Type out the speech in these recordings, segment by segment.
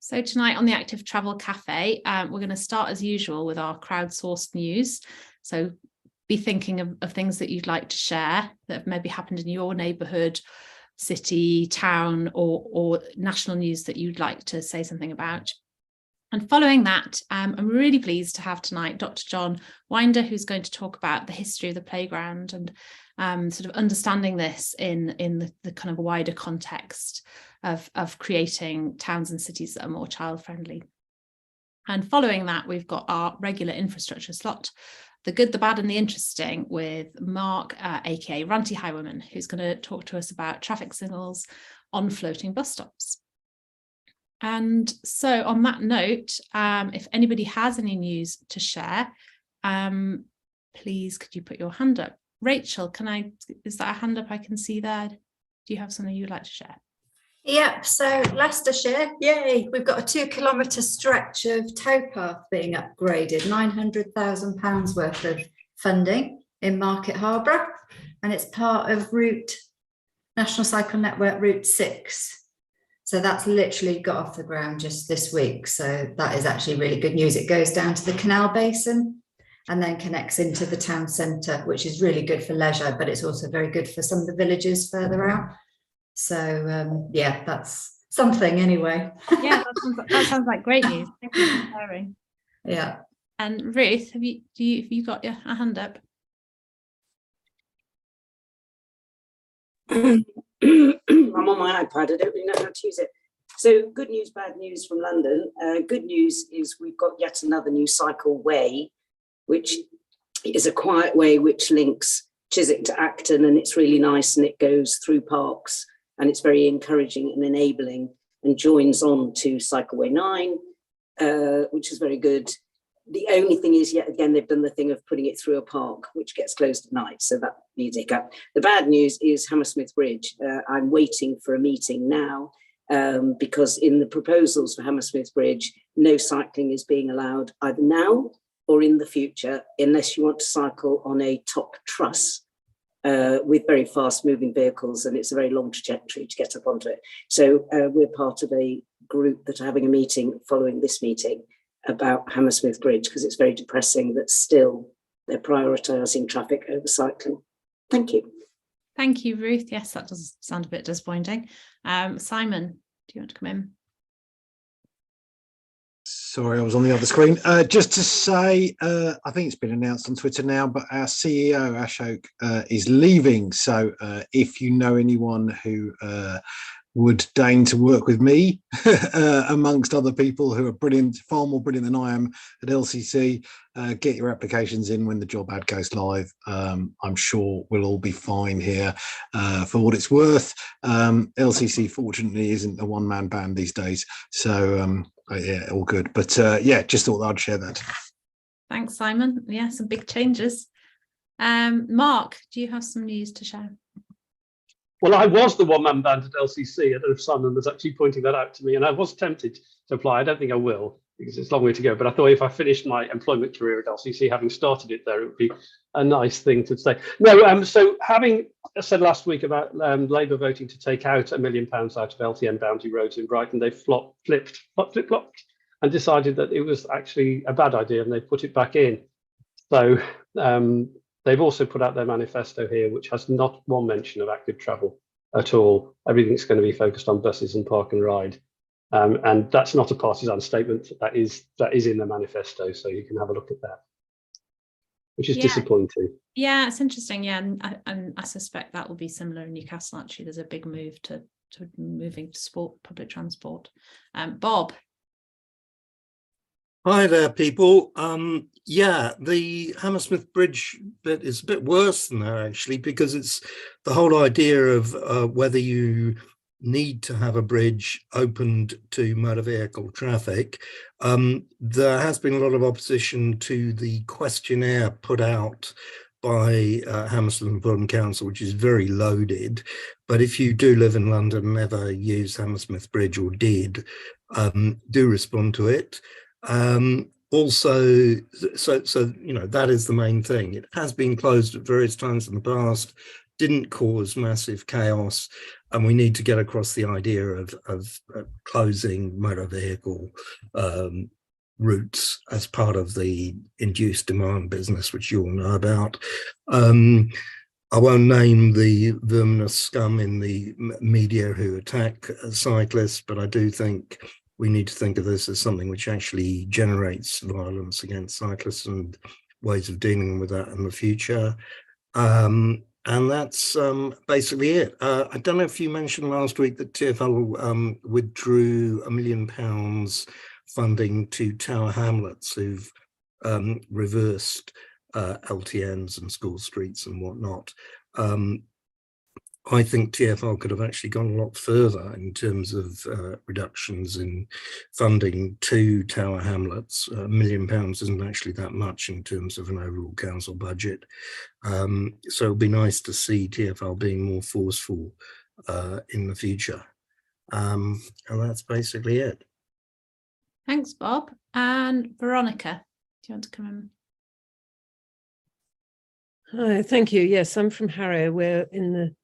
So tonight on the Active Travel Cafe, we're going to start as usual with our crowdsourced news. So be thinking of things that you'd like to share that have maybe happened in your neighbourhood, city, town, or national news that you'd like to say something about. And following that, I'm really pleased to have tonight Dr. John Winder, who's going to talk about the history of the playground and sort of understanding this in the kind of wider context of creating towns and cities that are more child-friendly. And following that, we've got our regular infrastructure slot, the good, the bad and the interesting, with Mark, aka Ranty Highwayman, who's going to talk to us about traffic signals on floating bus stops. And so on that note, if anybody has any news to share, please could you put your hand up? Rachel, is that a hand up I can see there? Do you have something you'd like to share? Yep, so Leicestershire, yay, we've got a 2 kilometre stretch of towpath being upgraded, £900,000 worth of funding in Market Harborough, and it's part of National Cycle Network Route 6. So that's literally got off the ground just this week. So that is actually really good news. It goes down to the canal basin and then connects into the town centre, which is really good for leisure, but it's also very good for some of the villages further out. So yeah, that's something anyway. Yeah, that sounds like great news. Thank you for sharing. Yeah. And Ruth, have you got a hand up? I'm on my iPad, I don't really know how to use it. So good news, bad news from London. Good news is we've got yet another new cycleway, which is a quiet way which links Chiswick to Acton, and it's really nice, and it goes through parks, and it's very encouraging and enabling, and joins on to Cycleway 9, which is very good. The only thing is, yet again, they've done the thing of putting it through a park, which gets closed at night, so that needs a hiccup. The bad news is Hammersmith Bridge. I'm waiting for a meeting now because in the proposals for Hammersmith Bridge, no cycling is being allowed either now or in the future, unless you want to cycle on a top truss with very fast moving vehicles, and it's a very long trajectory to get up onto it. So we're part of a group that are having a meeting following this meeting about Hammersmith Bridge, because it's very depressing that still they're prioritising traffic over cycling. Thank you. Thank you, Ruth. Yes, that does sound a bit disappointing. Simon, do you want to come in? Sorry, I was on the other screen. Just to say, I think it's been announced on Twitter now, but our CEO, Ashok, is leaving. So if you know anyone who would deign to work with me, amongst other people who are brilliant, far more brilliant than I am at LCC, get your applications in when the job ad goes live. I'm sure we'll all be fine here. For what it's worth, LCC fortunately isn't a one-man band these days. So yeah, all good. But yeah, just thought I'd share that. Thanks, Simon. Yeah, some big changes. Mark, do you have some news to share? Well, I was the one-man band at LCC. I don't know if Simon was actually pointing that out to me, and I was tempted to apply. I don't think I will, because it's a long way to go. But I thought if I finished my employment career at LCC, having started it there, it would be a nice thing to say. No, so having said last week about Labour voting to take out £1 million out of LTN boundary roads in Brighton, they flip-flopped and decided that it was actually a bad idea, and they put it back in. So they've also put out their manifesto here, which has not one mention of active travel at all. Everything's going to be focused on buses and park and ride. And that's not a partisan statement. That is in the manifesto, so you can have a look at that, which is disappointing. Yeah, it's interesting. Yeah, and I suspect that will be similar in Newcastle. Actually, there's a big move to moving to public transport. Bob. Hi there, people. Yeah, the Hammersmith Bridge bit is a bit worse than that, actually, because it's the whole idea of whether you need to have a bridge opened to motor vehicle traffic. There has been a lot of opposition to the questionnaire put out by Hammersmith and Fulham Council, which is very loaded. But if you do live in London and ever use Hammersmith Bridge or did, do respond to it. also, so you know, that is the main thing. It has been closed at various times in the past, didn't cause massive chaos, and we need to get across the idea of closing motor vehicle routes as part of the induced demand business, which you all know about. I won't name the verminous scum in the media who attack cyclists, but I do think we need to think of this as something which actually generates violence against cyclists and ways of dealing with that in the future. And that's basically it. I don't know if you mentioned last week that TfL withdrew £1 million funding to Tower Hamlets, who've reversed LTNs and school streets and whatnot. I think TfL could have actually gone a lot further in terms of reductions in funding to Tower Hamlets. £1 million isn't actually that much in terms of an overall council budget. So it'd be nice to see TfL being more forceful in the future. And that's basically it. Thanks, Bob. And Veronica, do you want to come in? Hi, thank you. Yes, I'm from Harrow, where in the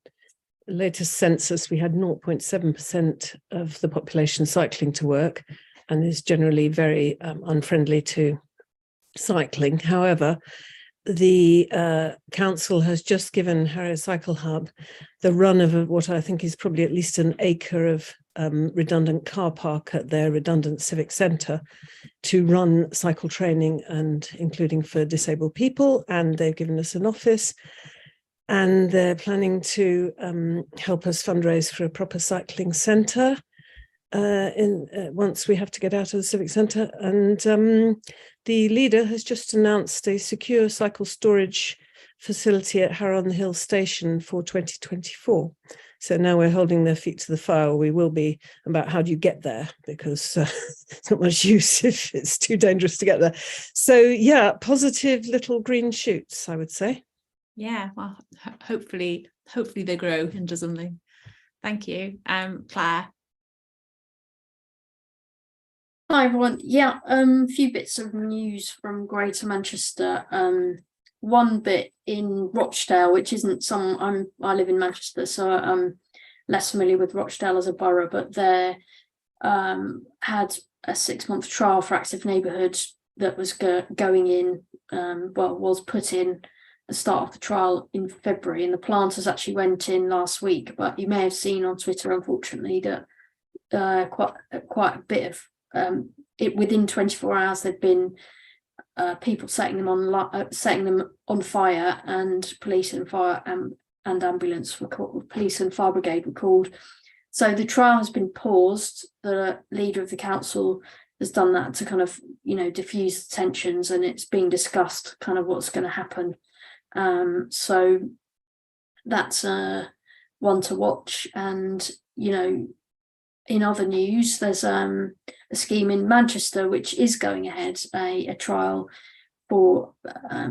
latest census we had 0.7% of the population cycling to work, and is generally very unfriendly to cycling. However, the council has just given Harrow Cycle Hub the run of what I think is probably at least an acre of redundant car park at their redundant civic centre to run cycle training, and including for disabled people. And they've given us an office, and they're planning to help us fundraise for a proper cycling centre once we have to get out of the civic centre. And the leader has just announced a secure cycle storage facility at Harrow on the Hill station for 2024. So now we're holding their feet to the fire. We will be about how do you get there, because it's not much use if it's too dangerous to get there. So yeah, positive little green shoots, I would say. Yeah, well, hopefully they grow into something. Thank you. Claire. Hi everyone. Yeah, a few bits of news from Greater Manchester. One bit in Rochdale, which isn't I live in Manchester, so I'm less familiar with Rochdale as a borough, but they had a 6-month trial for Active Neighbourhood that was going in, was put in at the start of the trial in February, and the planters actually went in last week. But you may have seen on Twitter, unfortunately, that quite a bit of it within 24 hours there'd been people setting them on fire, and police and fire and ambulance were called, police and fire brigade were called. So the trial has been paused. The leader of the council has done that to kind of, diffuse the tensions, and it's being discussed kind of what's going to happen. So that's one to watch. And, in other news, there's a scheme in Manchester which is going ahead, a trial for,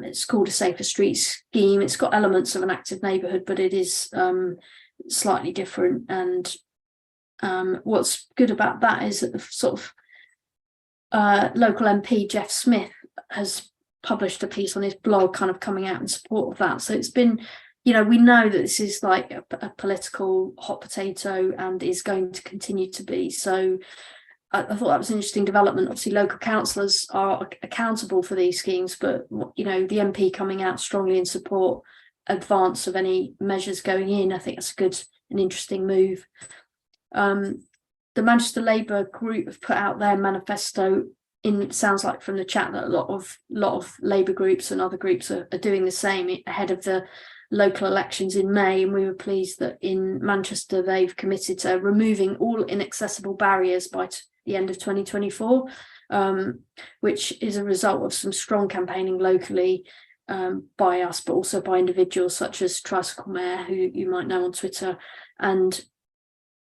it's called a Safer Streets scheme. It's got elements of an active neighbourhood, but it is slightly different. And what's good about that is that the sort of local MP Jeff Smith has published a piece on his blog kind of coming out in support of that. So it's been, we know that this is like a political hot potato and is going to continue to be. So I thought that was an interesting development. Obviously, local councillors are accountable for these schemes, but, the MP coming out strongly in support, advance of any measures going in, I think that's an interesting move. The Manchester Labour group have put out their manifesto. It sounds like from the chat that a lot of Labour groups and other groups are doing the same ahead of the local elections in May, and we were pleased that in Manchester they've committed to removing all inaccessible barriers by the end of 2024, which is a result of some strong campaigning locally by us, but also by individuals such as Tricycle Mayor, who you might know on Twitter. And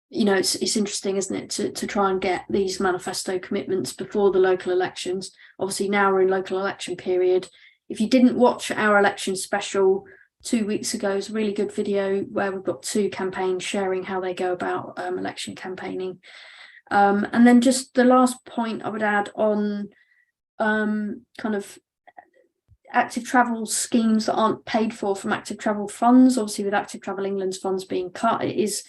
it's interesting, isn't it, to try and get these manifesto commitments before the local elections. Obviously now we're in local election period. If you didn't watch our election special 2 weeks ago, it's a really good video where we've got two campaigns sharing how they go about election campaigning. And then just the last point I would add on kind of active travel schemes that aren't paid for from active travel funds. Obviously, with Active Travel England's funds being cut, it is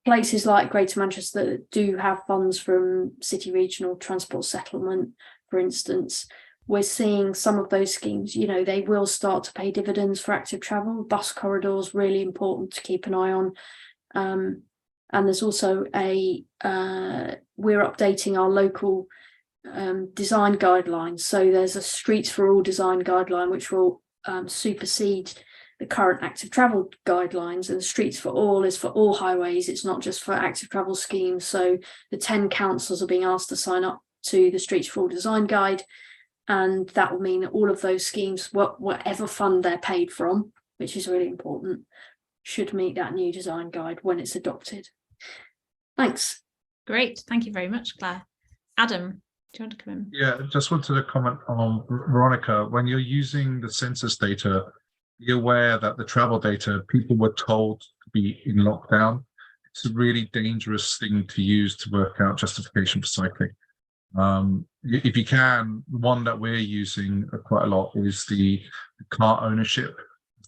places like Greater Manchester that do have funds from City Regional Transport Settlement, for instance. We're seeing some of those schemes, you know, they will start to pay dividends for active travel. Bus corridors, really important to keep an eye on. And there's also we're updating our local design guidelines. So there's a Streets for All design guideline, which will supersede the current active travel guidelines, and the Streets for All is for all highways. It's not just for active travel schemes. So the 10 councils are being asked to sign up to the Streets for All design guide, and that will mean that all of those schemes, whatever fund they're paid from, which is really important, should meet that new design guide when it's adopted. Thanks. Great, thank you very much, Claire. Adam, do you want to come in? Yeah, just wanted to comment on Veronica. When you're using the census data, be aware that the travel data, people were told to be in lockdown. It's a really dangerous thing to use to work out justification for cycling. If you can, one that we're using quite a lot is the car ownership.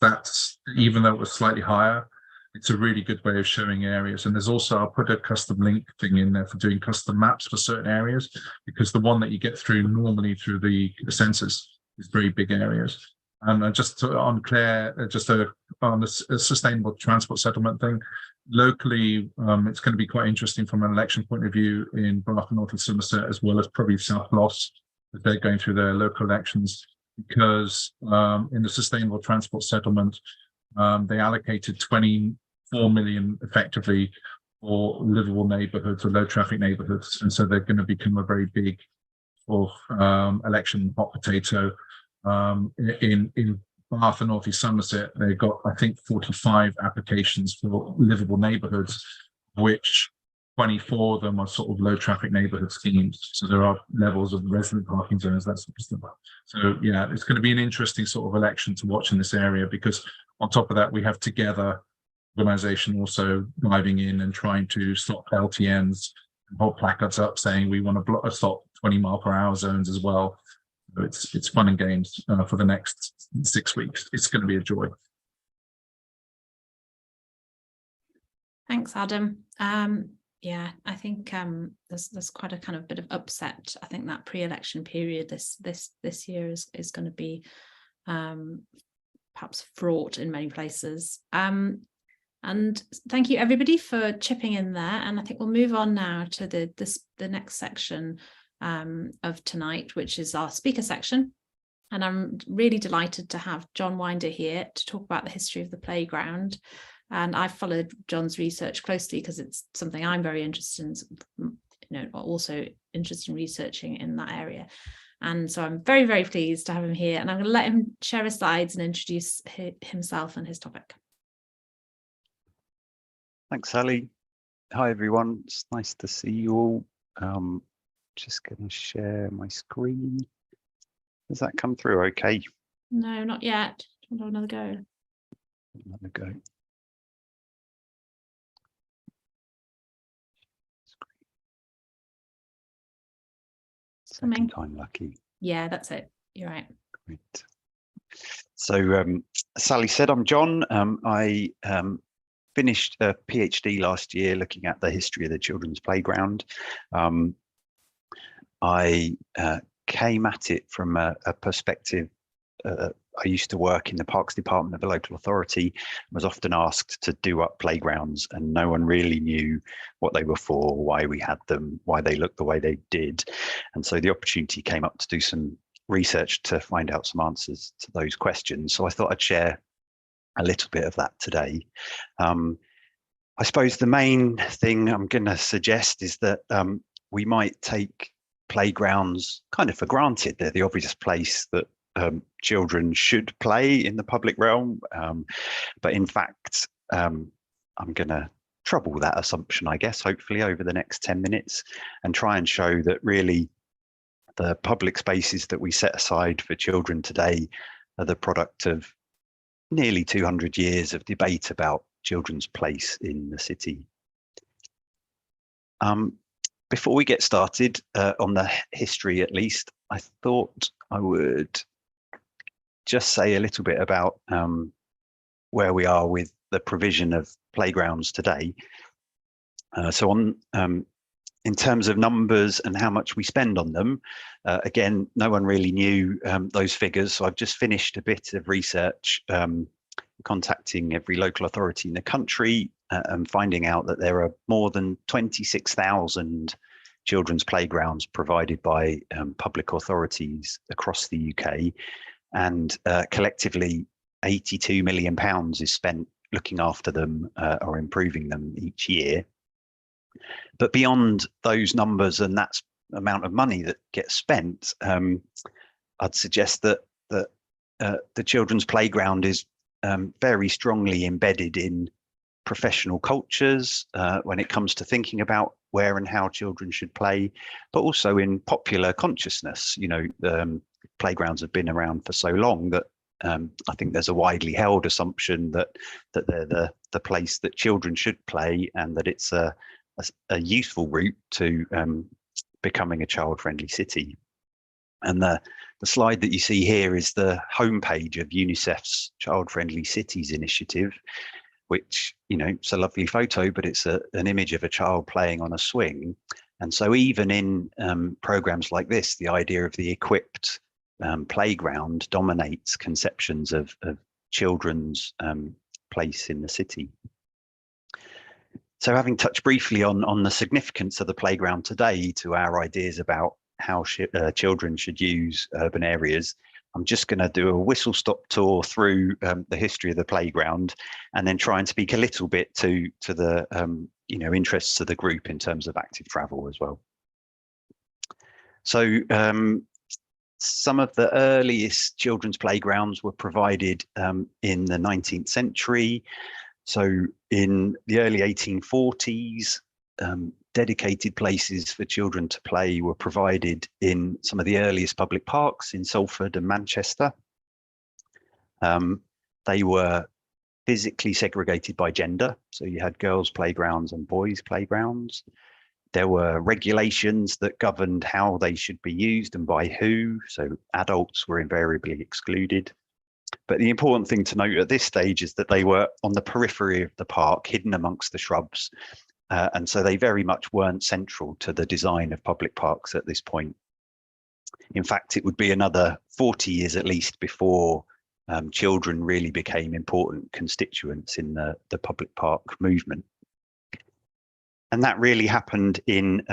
That's, even though it was slightly higher, it's a really good way of showing areas. And there's also, I'll put a custom link thing in there for doing custom maps for certain areas, because the one that you get through normally through the census is very big areas. And just on Claire, on the sustainable transport settlement thing, locally, it's going to be quite interesting from an election point of view in Bath and North of Somerset, as well as probably South Gloss, as they're going through their local elections, because in the sustainable transport settlement, they allocated 24 million effectively for livable neighbourhoods or low traffic neighbourhoods, and so they're going to become a very big election hot potato. In Bath and North East Somerset, they got, I think, 45 applications for livable neighbourhoods, which 24 of them are sort of low traffic neighbourhood schemes. So there are levels of resident parking zones, that sort of stuff. So yeah, it's going to be an interesting sort of election to watch in this area, because on top of that, we have Together organisation also diving in and trying to stop LTNs and hold placards up saying we want to stop 20-mile-per-hour zones as well. So it's fun and games for the next 6 weeks. It's going to be a joy. Thanks, Adam. Yeah, I think there's quite a kind of bit of upset. I think that pre-election period this year is going to be perhaps fraught in many places. And thank you everybody for chipping in there. And I think we'll move on now to the next section of tonight, which is our speaker section. And I'm really delighted to have John Winder here to talk about the history of the playground. And I've followed John's research closely because it's something I'm very interested in, also interested in researching in that area. And so I'm very, very pleased to have him here. And I'm going to let him share his slides and introduce himself and his topic. Thanks, Sally. Hi, everyone. It's nice to see you all. Just going to share my screen. Does that come through okay? No, not yet. I'll have another go. Another go. Second time lucky. Yeah, that's it. You're right. Great. So Sally said, I'm John. I finished a PhD last year looking at the history of the children's playground. I came at it from a perspective. I used to work in the parks department of a local authority, was often asked to do up playgrounds, and no one really knew what they were for, why we had them, why they looked the way they did. And so the opportunity came up to do some research to find out some answers to those questions. So I thought I'd share a little bit of that today. I suppose the main thing I'm going to suggest is that we might take playgrounds kind of for granted. They're the obvious place that children should play in the public realm. But in fact, I'm going to trouble that assumption, I guess, hopefully over the next 10 minutes, and try and show that really the public spaces that we set aside for children today are the product of nearly 200 years of debate about children's place in the city. before we get started on the history, at least, I thought I would just say a little bit about where we are with the provision of playgrounds today. So in terms of numbers and how much we spend on them, again, no one really knew those figures. So I've just finished a bit of research, contacting every local authority in the country and finding out that there are more than 26,000 children's playgrounds provided by public authorities across the UK. And collectively, £82 million is spent looking after them or improving them each year. But beyond those numbers and that amount of money that gets spent, I'd suggest that the children's playground is very strongly embedded in professional cultures when it comes to thinking about where and how children should play, but also in popular consciousness. You know, playgrounds have been around for so long that I think there's a widely held assumption that they're the place that children should play, and that it's a useful route to becoming a child-friendly city. And the slide that you see here is the homepage of UNICEF's Child-Friendly Cities initiative, which, you know, it's a lovely photo, but it's an image of a child playing on a swing. And so even in programs like this, the idea of the equipped playground dominates conceptions of children's place in the city. So having touched briefly on the significance of the playground today to our ideas about how children should use urban areas, I'm just going to do a whistle-stop tour through the history of the playground, and then try and speak a little bit to the you know, interests of the group in terms of active travel as well. So some of the earliest children's playgrounds were provided in the 19th century. So in the early 1840s, dedicated places for children to play were provided in some of the earliest public parks in Salford and Manchester. They were physically segregated by gender. So you had girls' playgrounds and boys' playgrounds. There were regulations that governed how they should be used and by who. So adults were invariably excluded. But the important thing to note at this stage is that they were on the periphery of the park, hidden amongst the shrubs. And so they very much weren't central to the design of public parks at this point. In fact, it would be another 40 years at least before children really became important constituents in the public park movement. And that really happened in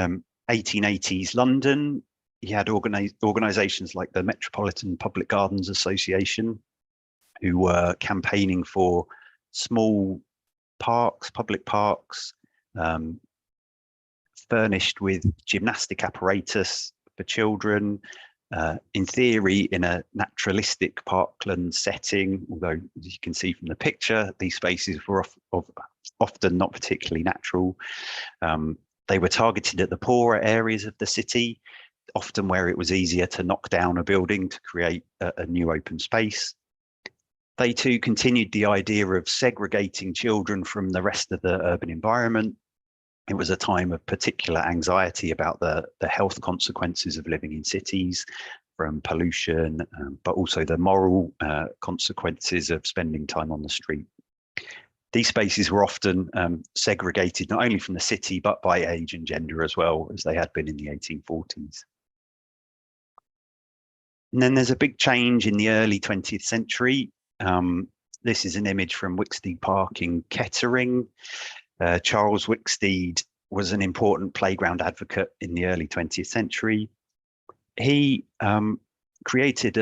1880s London. You had organisations like the Metropolitan Public Gardens Association, who were campaigning for small parks, public parks, furnished with gymnastic apparatus for children, in theory in a naturalistic parkland setting, although as you can see from the picture, these spaces were often not particularly natural. They were targeted at the poorer areas of the city, often where it was easier to knock down a building to create a new open space. They too continued the idea of segregating children from the rest of the urban environment. It was a time of particular anxiety about the health consequences of living in cities, from pollution, but also the moral consequences of spending time on the street. These spaces were often segregated not only from the city, but by age and gender as well, as they had been in the 1840s. And then there's a big change in the early 20th century. This is an image from Wicksteed Park in Kettering. Charles Wicksteed was an important playground advocate in the early 20th century. He created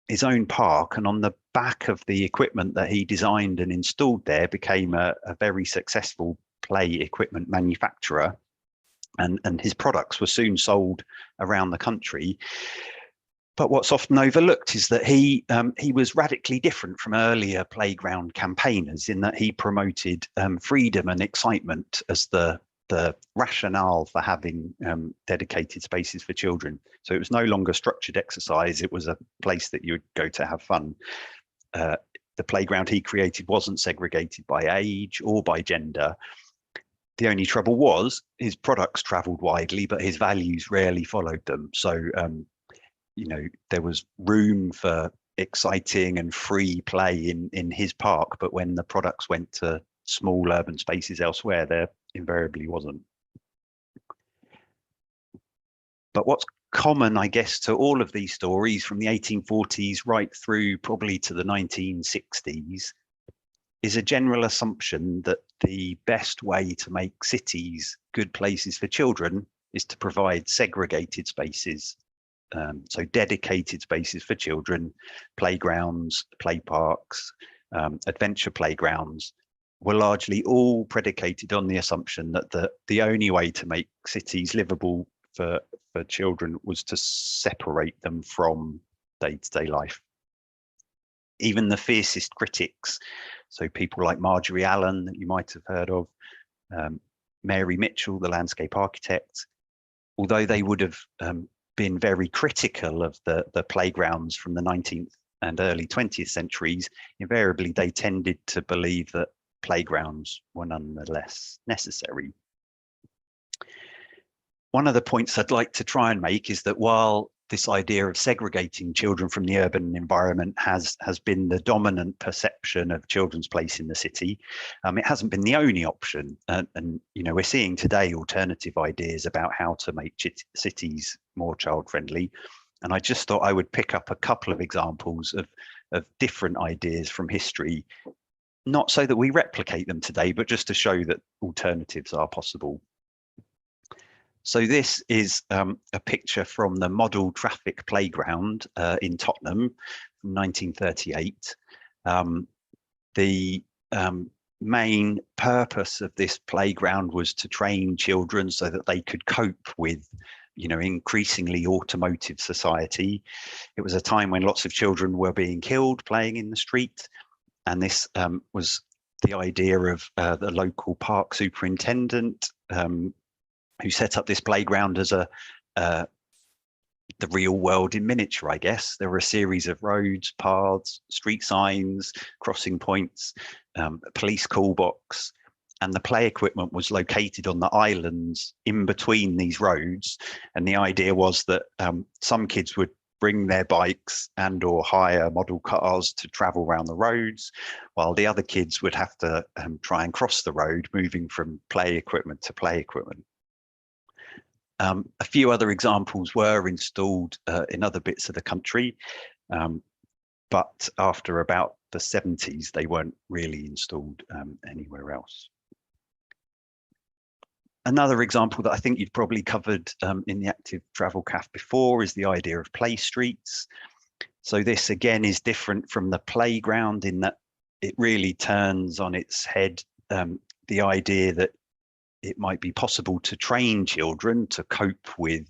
his own park, and on the back of the equipment that he designed and installed there became a very successful play equipment manufacturer, and his products were soon sold around the country. But what's often overlooked is that he was radically different from earlier playground campaigners in that he promoted freedom and excitement as the rationale for having dedicated spaces for children. So it was no longer structured exercise, it was a place that you would go to have fun. The playground he created wasn't segregated by age or by gender. The only trouble was his products travelled widely, but his values rarely followed them. So, you know, there was room for exciting and free play in his park, but when the products went to small urban spaces elsewhere, there invariably wasn't. But what's common, I guess, to all of these stories from the 1840s right through probably to the 1960s is a general assumption that the best way to make cities good places for children is to provide segregated spaces. So dedicated spaces for children, playgrounds, play parks, adventure playgrounds were largely all predicated on the assumption that the only way to make cities livable for children was to separate them from day-to-day life. Even the fiercest critics, so people like Marjorie Allen that you might have heard of, Mary Mitchell, the landscape architect, although they would have been very critical of the playgrounds from the 19th and early 20th centuries, invariably they tended to believe that playgrounds were nonetheless necessary. One of the points I'd like to try and make is that while this idea of segregating children from the urban environment has been the dominant perception of children's place in the city, it hasn't been the only option. And you know, we're seeing today alternative ideas about how to make cities more child-friendly. And I just thought I would pick up a couple of examples of different ideas from history, not so that we replicate them today, but just to show that alternatives are possible. So this is a picture from the model traffic playground in Tottenham from 1938. The main purpose of this playground was to train children so that they could cope with, you know, increasingly automotive society. It was a time when lots of children were being killed playing in the street, and this was the idea of the local park superintendent who set up this playground as the real world in miniature, I guess. There were a series of roads, paths, street signs, crossing points, a police call box, and the play equipment was located on the islands in between these roads. And the idea was that some kids would bring their bikes and or hire model cars to travel around the roads, while the other kids would have to try and cross the road, moving from play equipment to play equipment. A few other examples were installed in other bits of the country, but after about the 70s, they weren't really installed anywhere else. Another example that I think you've probably covered in the Active Travel CAF before is the idea of play streets. So this again is different from the playground in that it really turns on its head the idea that it might be possible to train children to cope with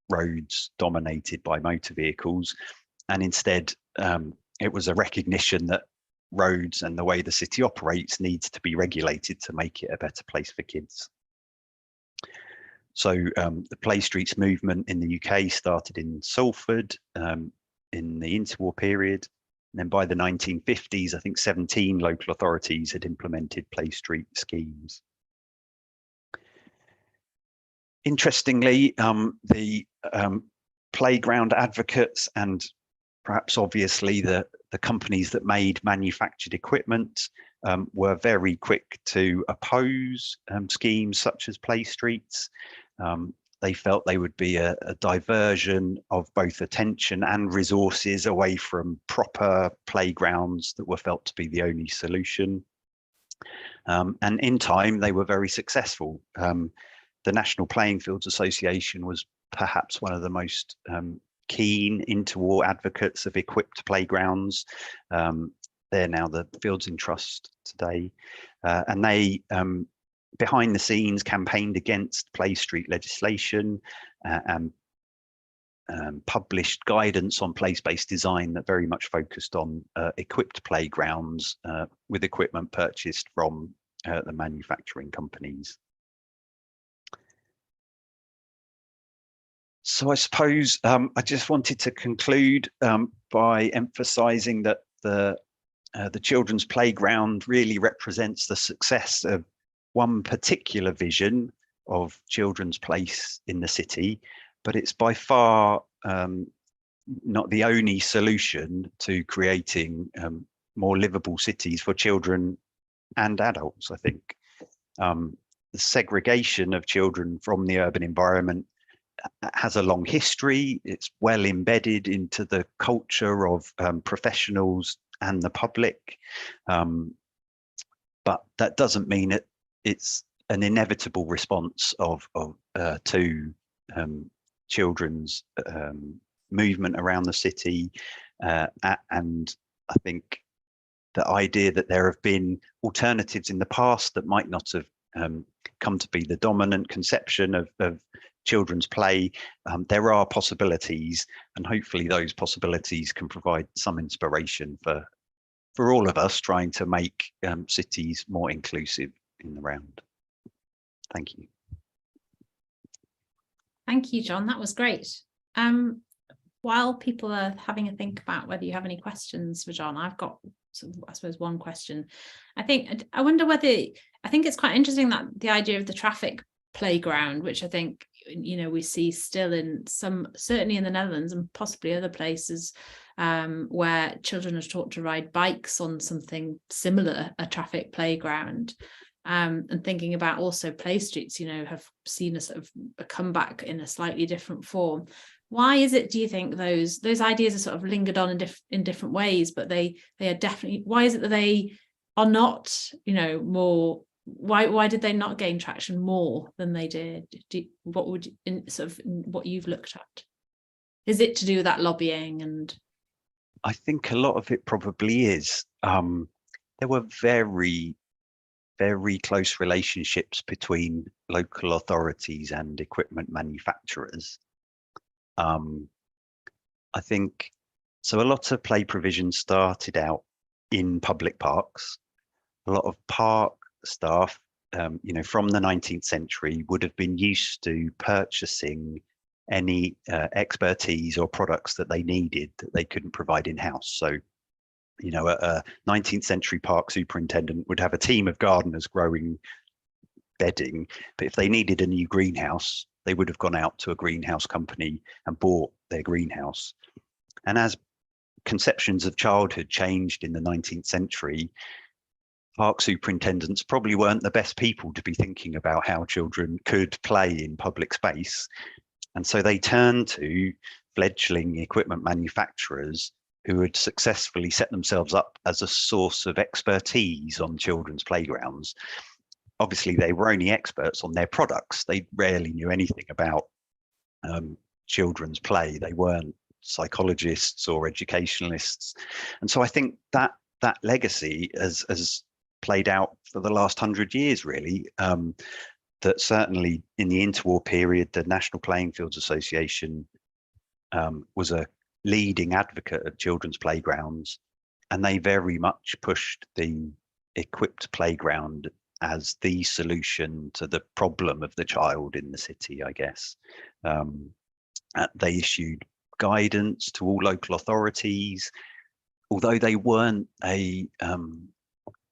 roads dominated by motor vehicles. And instead, it was a recognition that roads and the way the city operates needs to be regulated to make it a better place for kids. So the Play Streets movement in the UK started in Salford in the interwar period. And then by the 1950s, I think 17 local authorities had implemented Play Street schemes. Interestingly, the playground advocates and perhaps obviously the companies that made manufactured equipment were very quick to oppose schemes such as Play Streets. They felt they would be a diversion of both attention and resources away from proper playgrounds that were felt to be the only solution. And in time, they were very successful. The National Playing Fields Association was perhaps one of the most keen interwar advocates of equipped playgrounds. They're now the Fields in Trust today. And they, behind the scenes, campaigned against Play Street legislation and published guidance on place-based design that very much focused on equipped playgrounds with equipment purchased from the manufacturing companies. So I suppose I just wanted to conclude by emphasising that the children's playground really represents the success of one particular vision of children's place in the city, but it's by far not the only solution to creating more livable cities for children and adults, I think. The segregation of children from the urban environment has a long history. It's well embedded into the culture of professionals and the public. But that doesn't mean it's an inevitable response to children's movement around the city. And I think the idea that there have been alternatives in the past that might not have come to be the dominant conception of children's play, there are possibilities, and hopefully those possibilities can provide some inspiration for all of us trying to make cities more inclusive in the round. Thank you. Thank you, John. That was great. While people are having a think about whether you have any questions for John, I've got, I suppose, one question. I wonder whether, I think it's quite interesting that the idea of the traffic playground, which I think, you know, we see still in certainly in the Netherlands and possibly other places, where children are taught to ride bikes on something similar, a traffic playground. And thinking about also play streets, you know, have seen a sort of a comeback in a slightly different form. Why is it, do you think, those ideas are sort of lingered on in different ways, but they are definitely, why is it that they are not, you know, more, why did they not gain traction more than they did? What would, in sort of what you've looked at? Is it to do with that lobbying? And I think a lot of it probably is. There were very close relationships between local authorities and equipment manufacturers. I think, so a lot of play provision started out in public parks. A lot of park staff, you know, from the 19th century would have been used to purchasing any expertise or products that they needed that they couldn't provide in-house. So, you know, a 19th century park superintendent would have a team of gardeners growing bedding, but if they needed a new greenhouse, they would have gone out to a greenhouse company and bought their greenhouse. And as conceptions of childhood changed in the 19th century, park superintendents probably weren't the best people to be thinking about how children could play in public space. And so they turned to fledgling equipment manufacturers who had successfully set themselves up as a source of expertise on children's playgrounds. Obviously, they were only experts on their products. They rarely knew anything about children's play. They weren't psychologists or educationalists. And so I think that legacy has played out for the last 100 years, really. That certainly in the interwar period, the National Playing Fields Association was a leading advocate of children's playgrounds, and they very much pushed the equipped playground as the solution to the problem of the child in the city, I guess. They issued guidance to all local authorities, although they weren't a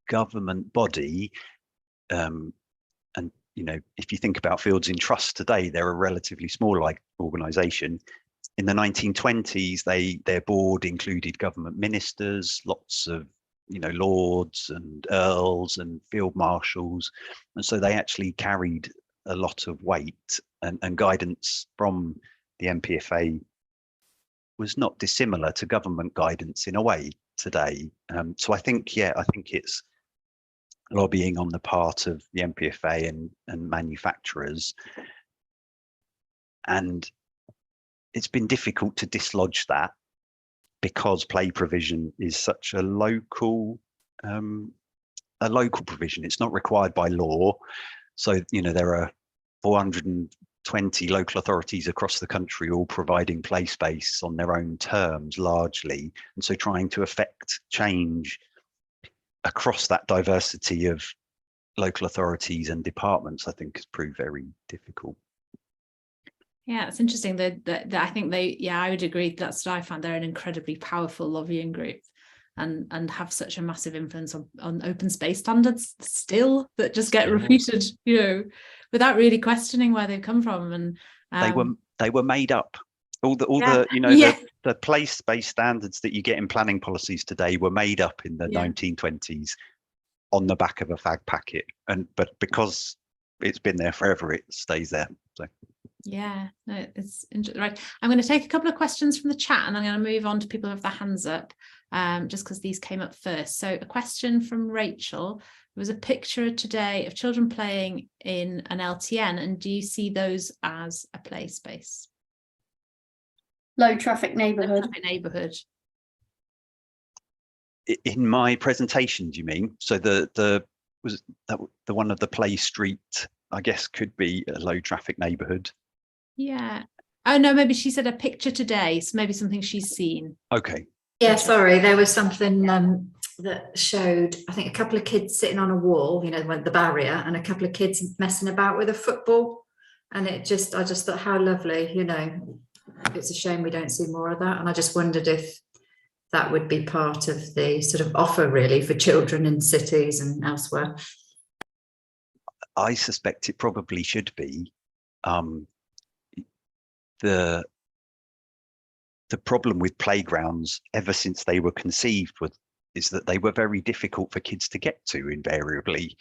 government body. And, you know, if you think about Fields in Trust today, they're a relatively small organisation. In the 1920s, their board included government ministers, lots of, you know, lords and earls and field marshals. And so they actually carried a lot of weight, and guidance from the NPFA was not dissimilar to government guidance in a way today. So I think, yeah, I think it's lobbying on the part of the NPFA and manufacturers. And it's been difficult to dislodge that because play provision is such a local provision. It's not required by law. So, you know, there are 420 local authorities across the country all providing play space on their own terms largely. And so trying to affect change across that diversity of local authorities and departments, I think, has proved very difficult. Yeah, it's interesting that I think I would agree. That's what I found. They're an incredibly powerful lobbying group. and have such a massive influence on open space standards still, that just get repeated, without really questioning where they've come from. And they were made up. All the the place-based standards that you get in planning policies today were made up in the 1920s on the back of a fag packet, but because it's been there forever, it stays there. So it's interesting. Right, I'm going to take a couple of questions from the chat, and I'm going to move on to people who have their hands up, just because these came up first. So a question from Rachel. There was a picture today of children playing in an LTN, and do you see those as a play space? Low traffic neighborhood. In my presentation, do you mean? So the one of the play street, I guess, could be a low traffic neighborhood. Yeah. Oh no, maybe she said a picture today, so maybe something she's seen. Okay. Yeah, sorry, there was something that showed, I think, a couple of kids sitting on a wall, the barrier, and a couple of kids messing about with a football, and I just thought, how lovely, it's a shame we don't see more of that. And I just wondered if that would be part of the sort of offer, really, for children in cities and elsewhere. I suspect it probably should be. The problem with playgrounds ever since they were conceived is that they were very difficult for kids to get to invariably.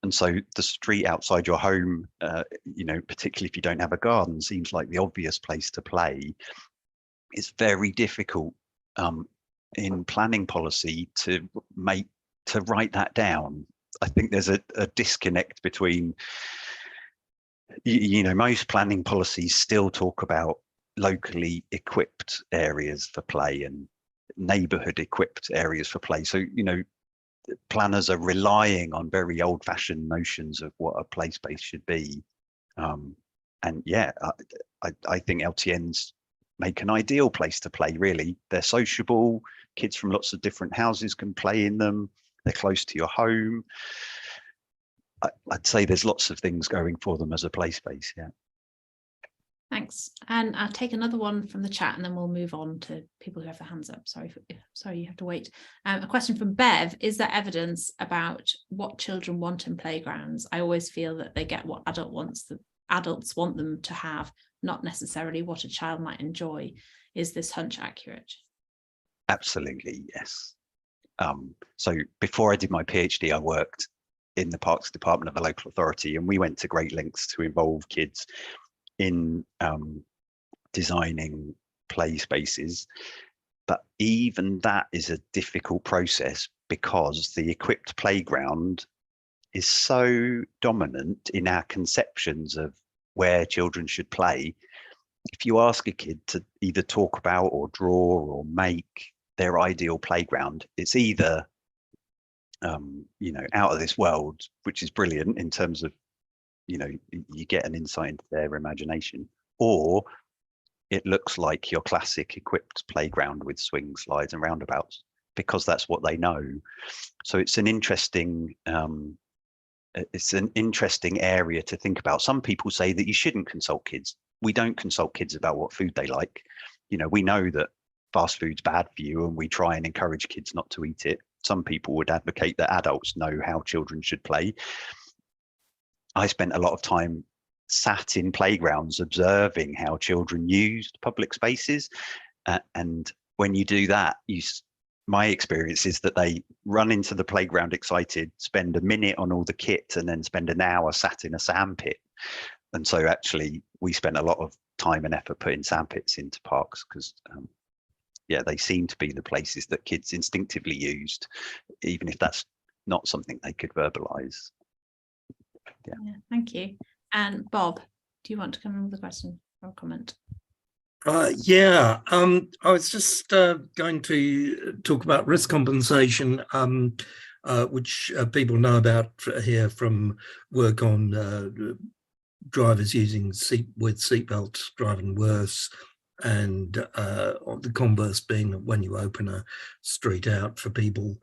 And so the street outside your home, particularly if you don't have a garden, seems like the obvious place to play. It's very difficult in planning policy to write that down. I think there's a disconnect between, most planning policies still talk about locally equipped areas for play and neighborhood equipped areas for play. So, planners are relying on very old-fashioned notions of what a play space should be. I think LTNs make an ideal place to play, really. They're sociable, kids from lots of different houses can play in them, they're close to your home. I'd say there's lots of things going for them as a play space, yeah. Thanks. And I'll take another one from the chat, and then we'll move on to people who have their hands up. Sorry, you have to wait. A question from Bev. Is there evidence about what children want in playgrounds? I always feel that they get what adults want them to have, not necessarily what a child might enjoy. Is this hunch accurate? Absolutely, yes. So before I did my PhD, I worked in the Parks Department of a local authority, and we went to great lengths to involve kids in designing play spaces. But even that is a difficult process, because the equipped playground is so dominant in our conceptions of where children should play. If you ask a kid to either talk about or draw or make their ideal playground, it's either out of this world, which is brilliant in terms of you get an insight into their imagination, or it looks like your classic equipped playground with swing slides and roundabouts, because that's what they know. So it's an interesting area to think about. Some people say that you shouldn't consult kids. We don't consult kids about what food they like. We know that fast food's bad for you, and we try and encourage kids not to eat it. Some people would advocate that adults know how children should play. I spent a lot of time sat in playgrounds observing how children used public spaces. And when you do that, my experience is that they run into the playground excited, spend a minute on all the kit, and then spend an hour sat in a sandpit. And so actually we spent a lot of time and effort putting sandpits into parks, because they seem to be the places that kids instinctively used, even if that's not something they could verbalize. Yeah, thank you. And Bob, do you want to come in with a question or a comment? I was just going to talk about risk compensation, which people know about here from work on drivers using seatbelts driving worse, and the converse being that when you open a street out for people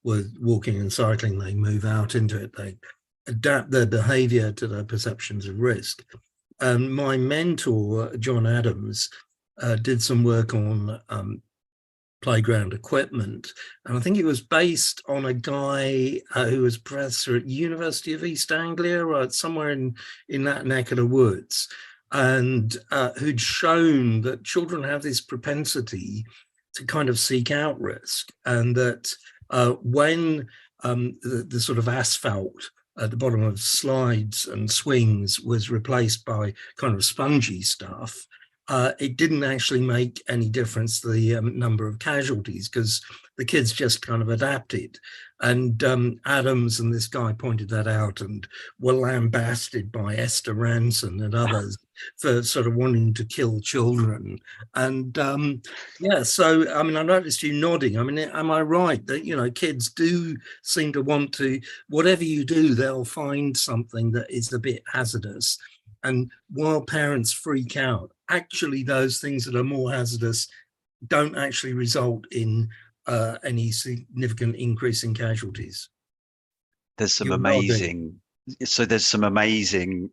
with walking and cycling, they move out into it, they adapt their behaviour to their perceptions of risk. And my mentor, John Adams, did some work on playground equipment. And I think it was based on a guy who was professor at University of East Anglia, or somewhere in that neck of the woods, and who'd shown that children have this propensity to kind of seek out risk, and that when the sort of asphalt at the bottom of slides and swings was replaced by kind of spongy stuff, it didn't actually make any difference to the number of casualties, because the kids just kind of adapted. And Adams and this guy pointed that out and were lambasted by Esther Ranson and others for sort of wanting to kill children. And yeah, so I mean, I noticed you nodding. I mean, am I right that, you know, kids do seem to want to, whatever you do, they'll find something that is a bit hazardous. And while parents freak out, actually those things that are more hazardous don't actually result in any significant increase in casualties. There's some amazing, so there's some amazing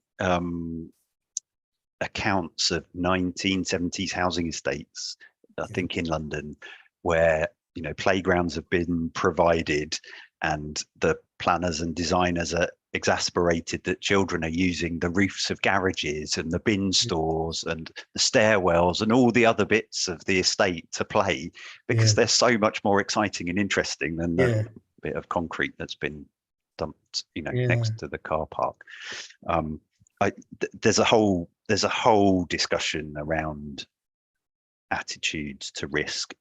accounts of 1970s housing estates, I think in London, where, you know, playgrounds have been provided and the planners and designers are exasperated that children are using the roofs of garages and the bin stores and the stairwells and all the other bits of the estate to play, because they're so much more exciting and interesting than the bit of concrete that's been dumped, you know, next to the car park. There's a whole discussion around attitudes to risk.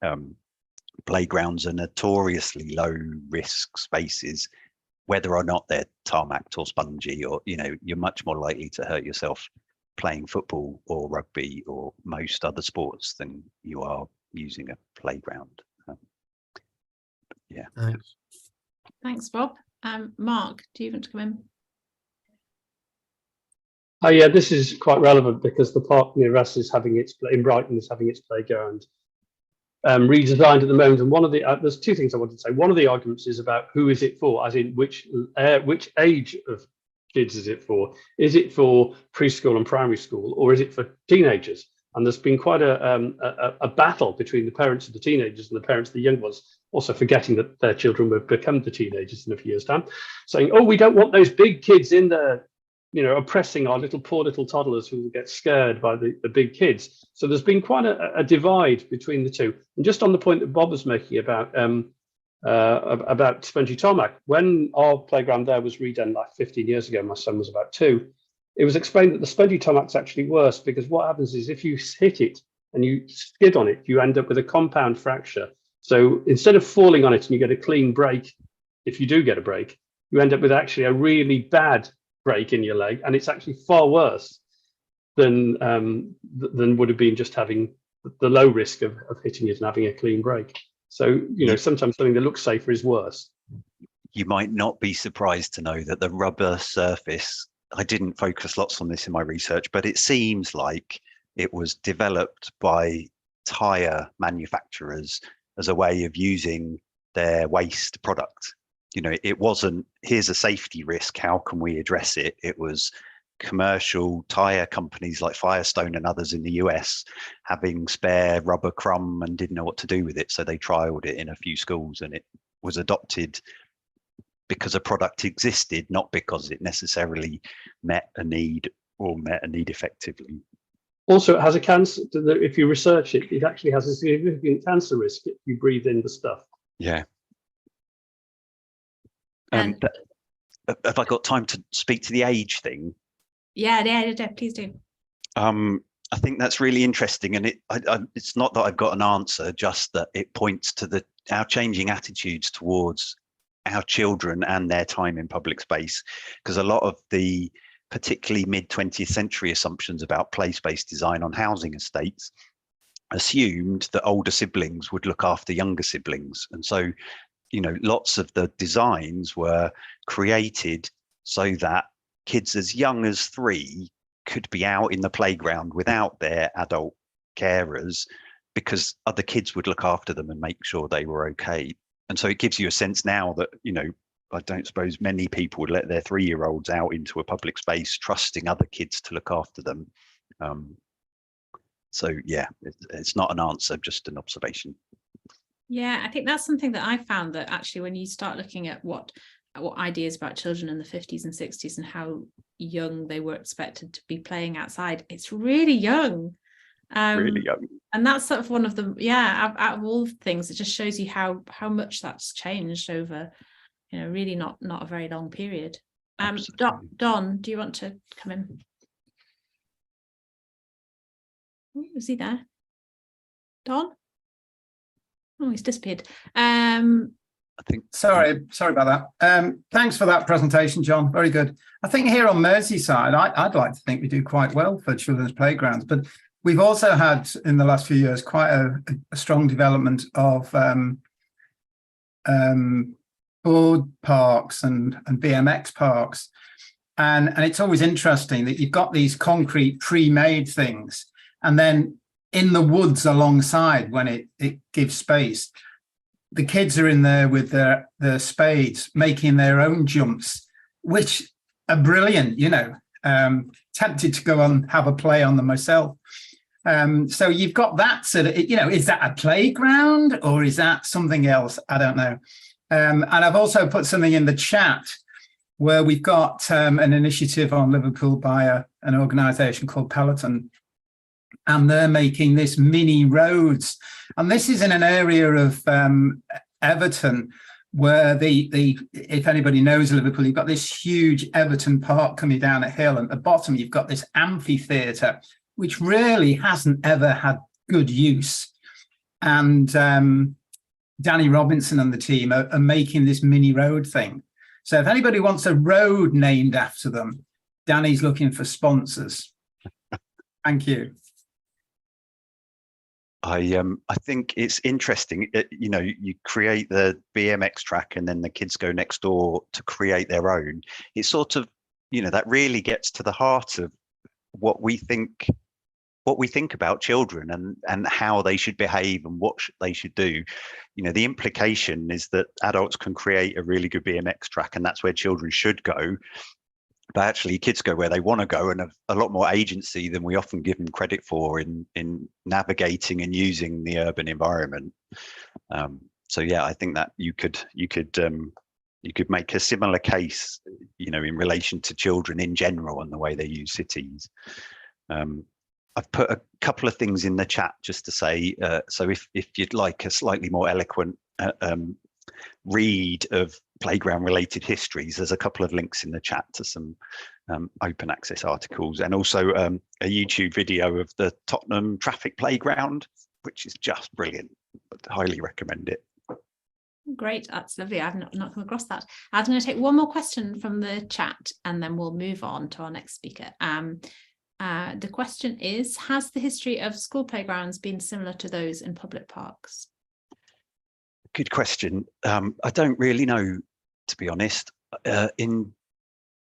Playgrounds are notoriously low risk spaces, whether or not they're tarmacked or spongy, or, you know, you're much more likely to hurt yourself playing football or rugby or most other sports than you are using a playground. Yeah. Thanks, Bob. Mark, do you want to come in? Oh yeah, this is quite relevant because the park near us is having its, in Brighton, is having its playground redesigned at the moment. And one of the there's two things I wanted to say. One of the arguments is about who is it for, as in which age of kids is it for? Is it for preschool and primary school, or is it for teenagers? And there's been quite a battle between the parents of the teenagers and the parents of the young ones, also forgetting that their children will become the teenagers in a few years' time, saying, oh, we don't want those big kids in there, you know, oppressing our poor little toddlers who will get scared by the big kids. So there's been quite a divide between the two. And just on the point that Bob was making about spongy tarmac, when our playground there was redone like 15 years ago, my son was about 2, it was explained that the spongy tarmac's actually worse, because what happens is if you hit it and you skid on it, you end up with a compound fracture. So instead of falling on it and you get a clean break, if you do get a break, you end up with actually a really bad break in your leg, and it's actually far worse than would have been just having the low risk of hitting it and having a clean break. So, you know, sometimes something that looks safer is worse. You might not be surprised to know that the rubber surface, I didn't focus lots on this in my research, but it seems like it was developed by tire manufacturers as a way of using their waste product. You know, it wasn't, here's a safety risk, how can we address it? It was commercial tire companies like Firestone and others in the US having spare rubber crumb and didn't know what to do with it. So they trialed it in a few schools, and it was adopted because a product existed, not because it necessarily met a need or met a need effectively. Also, it has a cancer, if you research it, it actually has a significant cancer risk if you breathe in the stuff. Yeah. Have I got time to speak to the age thing? Yeah, please do. I think that's really interesting, and it's not that I've got an answer, just that it points to our changing attitudes towards our children and their time in public space, because a lot of the particularly mid-20th century assumptions about place-based design on housing estates assumed that older siblings would look after younger siblings, and so, you know, lots of the designs were created so that kids as young as 3 could be out in the playground without their adult carers, because other kids would look after them and make sure they were okay. And so it gives you a sense now that, you know, I don't suppose many people would let their 3-year-olds out into a public space, trusting other kids to look after them. So yeah, it's not an answer, just an observation. Yeah, I think that's something that I found, that actually when you start looking at what ideas about children in the 50s and 60s and how young they were expected to be playing outside, it's really young. Really young. And that's sort of one of the, out of all things, it just shows you how much that's changed over, really not a very long period. Don, do you want to come in? Oh, is he there? Don? Oh, he's disappeared. I think. Sorry about that. Thanks for that presentation, John. Very good. I think here on Merseyside, I'd like to think we do quite well for children's playgrounds, but we've also had in the last few years quite a strong development of board parks and BMX parks. And it's always interesting that you've got these concrete pre-made things, and then in the woods alongside, when it gives space, the kids are in there with their spades making their own jumps, which are brilliant, tempted to go and have a play on them myself. So you've got that sort of, is that a playground or is that something else? I don't know. And I've also put something in the chat where we've got an initiative on Liverpool by an organisation called Peloton, and they're making this mini roads. And this is in an area of Everton where if anybody knows Liverpool, you've got this huge Everton Park coming down a hill, and at the bottom you've got this amphitheatre, which really hasn't ever had good use. And Danny Robinson and the team are making this mini road thing. So if anybody wants a road named after them, Danny's looking for sponsors. Thank you. I think it's interesting. You create the BMX track, and then the kids go next door to create their own. It's sort of, that really gets to the heart of what we think about children and how they should behave and what they should do. The implication is that adults can create a really good BMX track, and that's where children should go. But actually kids go where they want to go and have a lot more agency than we often give them credit for in navigating and using the urban environment. So yeah, I think that you could make a similar case, in relation to children in general and the way they use cities. I've put a couple of things in the chat just to say, so if you'd like a slightly more eloquent read of playground related histories, there's a couple of links in the chat to some open access articles, and also a YouTube video of the Tottenham traffic playground, which is just brilliant. I'd highly recommend it. Great, that's lovely. I've not come across that. I'm going to take one more question from the chat and then we'll move on to our next speaker. The question is, has the history of school playgrounds been similar to those in public parks? Good question. I don't really know, to be honest. In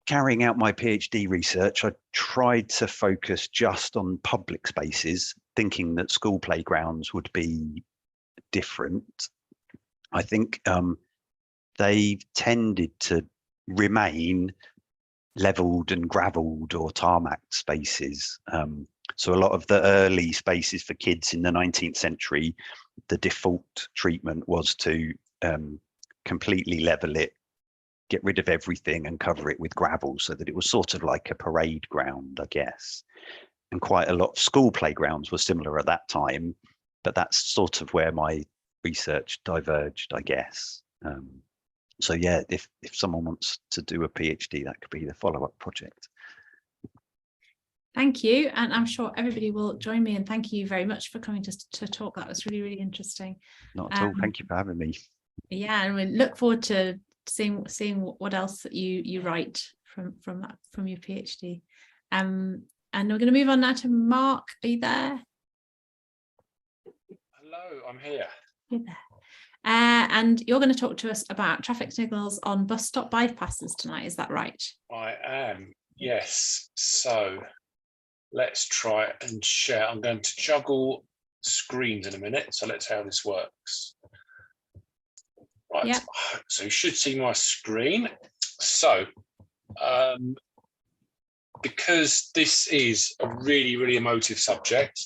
carrying out my PhD research, I tried to focus just on public spaces, thinking that school playgrounds would be different. I think they've tended to remain levelled and gravelled or tarmac spaces. So a lot of the early spaces for kids in the 19th century, the default treatment was to completely level it, get rid of everything and cover it with gravel, so that it was sort of like a parade ground, I guess. And quite a lot of school playgrounds were similar at that time, but that's sort of where my research diverged, I guess. So yeah, if someone wants to do a PhD, that could be the follow-up project. Thank you, and I'm sure everybody will join me, and thank you very much for coming to talk. That was really, really interesting. Not at all. Thank you for having me. Yeah, and we look forward to seeing what else that you write from your PhD. And we're going to move on now to Mark. Are you there? Hello, I'm here. You're there. And you're going to talk to us about traffic signals on bus stop bypasses tonight. Is that right? I am. Yes. So let's try and share. I'm going to juggle screens in a minute. So let's see how this works. Right. Yeah. So you should see my screen. So because this is a really, really emotive subject,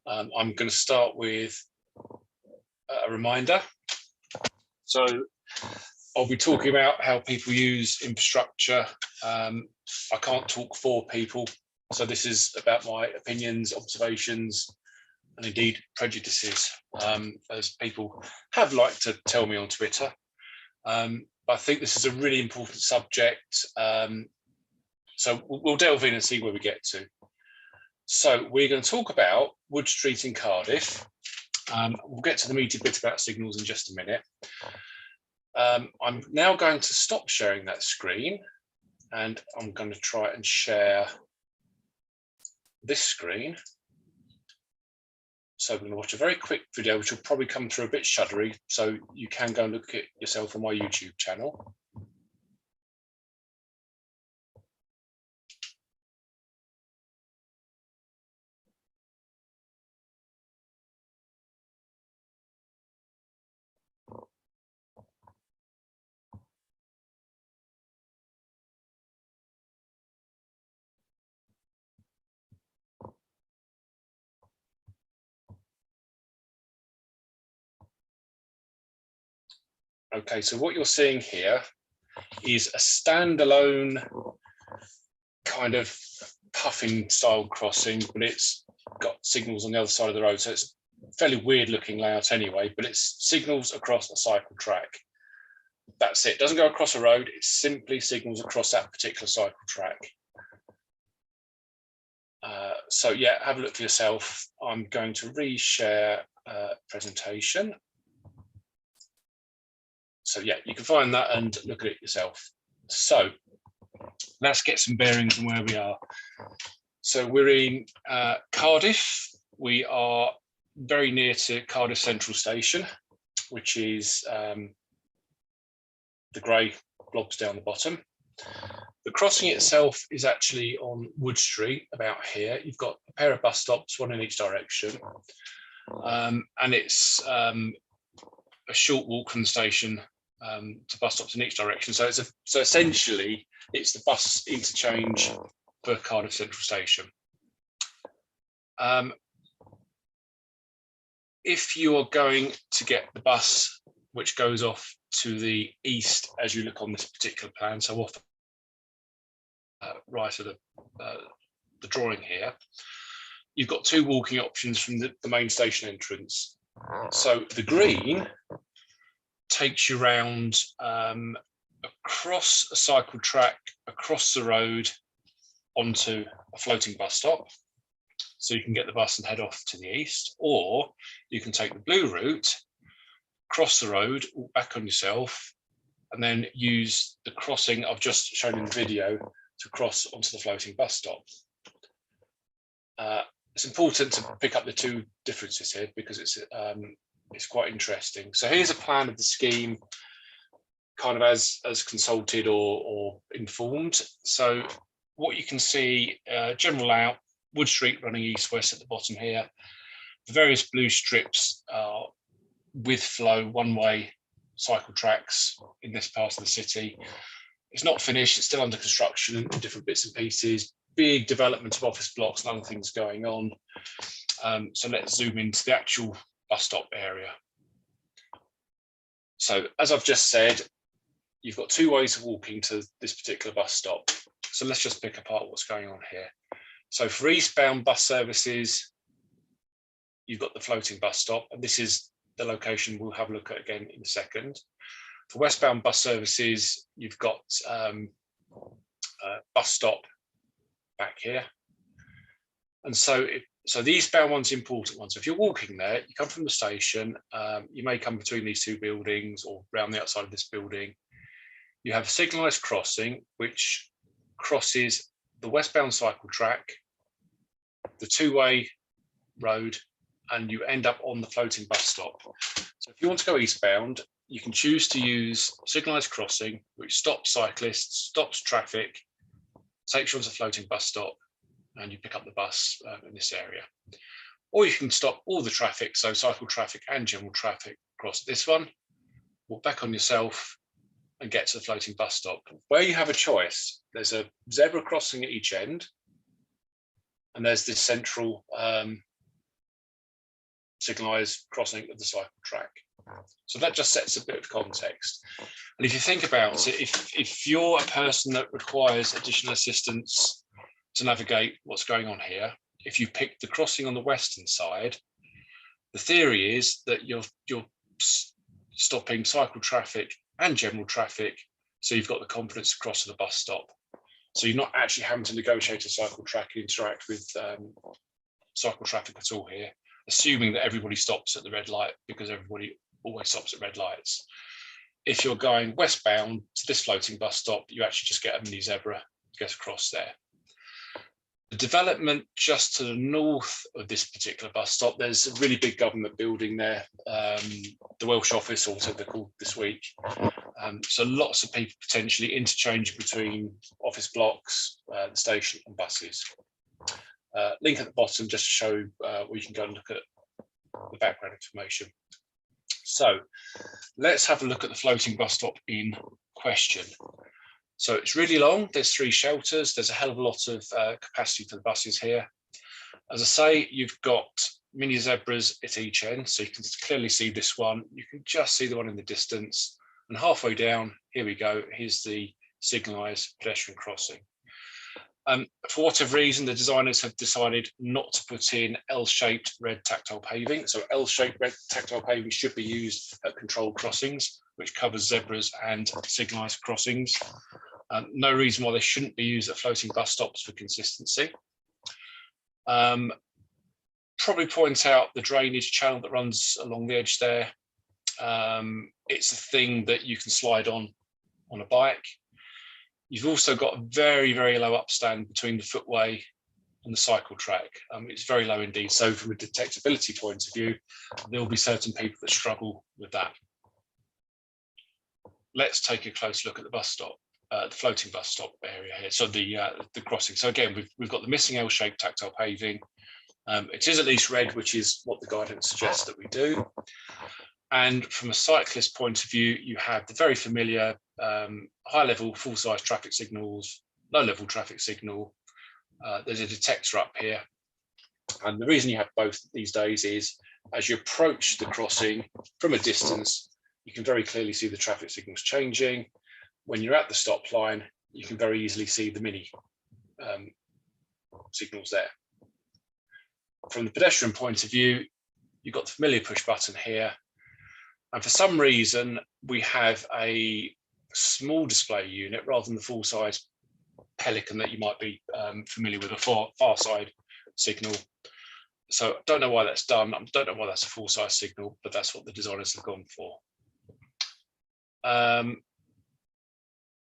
I'm going to start with a reminder. So I'll be talking about how people use infrastructure. I can't talk for people, so this is about my opinions, observations, and indeed prejudices, as people have liked to tell me on Twitter. I think this is a really important subject, so we'll delve in and see where we get to. So we're going to talk about Wood Street in Cardiff. We'll get to the meaty bit about signals in just a minute. I'm now going to stop sharing that screen, and I'm going to try and share this screen. So we're going to watch a very quick video, which will probably come through a bit shuddery, so you can go and look at it yourself on my YouTube channel. Okay, so what you're seeing here is a standalone kind of puffing style crossing, but it's got signals on the other side of the road. So it's a fairly weird looking layout anyway, but it's signals across a cycle track. That's it. Doesn't go across a road, it's simply signals across that particular cycle track. So yeah, have a look for yourself. I'm going to reshare presentation. So yeah, you can find that and look at it yourself. So let's get some bearings on where we are. So we're in Cardiff. We are very near to Cardiff Central Station, which is the grey blobs down the bottom. The crossing itself is actually on Wood Street, about here. You've got a pair of bus stops, one in each direction. And it's a short walk from the station to bus stops in each direction. So so essentially it's the bus interchange for Cardiff Central Station. If you are going to get the bus which goes off to the east as you look on this particular plan, so off right of the drawing here, you've got two walking options from the main station entrance. So the green takes you round across a cycle track, across the road, onto a floating bus stop. So you can get the bus and head off to the east, or you can take the blue route, cross the road, walk back on yourself, and then use the crossing I've just shown in the video to cross onto the floating bus stop. It's important to pick up the two differences here because it's quite interesting. So here's a plan of the scheme, kind of as consulted or informed. So what you can see, general layout, Wood Street running east-west at the bottom here. The various blue strips are with flow, one-way cycle tracks in this part of the city. It's not finished, it's still under construction in different bits and pieces. Big development of office blocks and other things going on. So let's zoom into the actual bus stop area. So as I've just said, you've got two ways of walking to this particular bus stop. So let's just pick apart what's going on here. So for eastbound bus services, you've got the floating bus stop, and this is the location we'll have a look at again in a second. For westbound bus services, you've got bus stop back here. And so the eastbound one's the important one. So if you're walking there, you come from the station, you may come between these two buildings or round the outside of this building. You have a signalised crossing, which crosses the westbound cycle track, the two-way road, and you end up on the floating bus stop. So if you want to go eastbound, you can choose to use signalised crossing, which stops cyclists, stops traffic, takes you onto the floating bus stop, and you pick up the bus in this area. Or you can stop all the traffic, so cycle traffic and general traffic, across this one, walk back on yourself, and get to the floating bus stop. Where you have a choice, there's a zebra crossing at each end, and there's this central signalised crossing of the cycle track. So that just sets a bit of context. And if you think about it, if you're a person that requires additional assistance to navigate what's going on here, if you pick the crossing on the western side, the theory is that you're stopping cycle traffic and general traffic, so you've got the confidence to cross to the bus stop. So you're not actually having to negotiate a cycle track and interact with cycle traffic at all here, assuming that everybody stops at the red light, because everybody always stops at red lights. If you're going westbound to this floating bus stop, you actually just get a mini zebra to get across there. The development just to the north of this particular bus stop, there's a really big government building there, the Welsh office, also they're called this week. So lots of people potentially interchange between office blocks, the station and buses. Link at the bottom just to show where you can go and look at the background information. So let's have a look at the floating bus stop in question. So it's really long, there's 3 shelters, there's a hell of a lot of capacity for the buses here. As I say, you've got mini zebras at each end, so you can clearly see this one. You can just see the one in the distance. And halfway down, here we go, here's the signalised pedestrian crossing. For whatever reason, the designers have decided not to put in L-shaped red tactile paving. So L-shaped red tactile paving should be used at controlled crossings, which covers zebras and signalised crossings. No reason why they shouldn't be used at floating bus stops for consistency. Probably point out the drainage channel that runs along the edge there. It's a thing that you can slide on a bike. You've also got a very, very low upstand between the footway and the cycle track. It's very low indeed. So from a detectability point of view, there will be certain people that struggle with that. Let's take a close look at the bus stop, the floating bus stop area here. So the crossing. So again, we've got the missing L-shaped tactile paving. It is at least red, which is what the guidance suggests that we do. And from a cyclist point of view, you have the very familiar high-level full-size traffic signals, low-level traffic signal. There's a detector up here. And the reason you have both these days is as you approach the crossing from a distance, you can very clearly see the traffic signals changing. When you're at the stop line, you can very easily see the mini signals there. From the pedestrian point of view, you've got the familiar push button here. And for some reason, we have a small display unit rather than the full-size Pelican that you might be familiar with, a far side signal. So I don't know why that's done. I don't know why that's a full-size signal, but that's what the designers have gone for.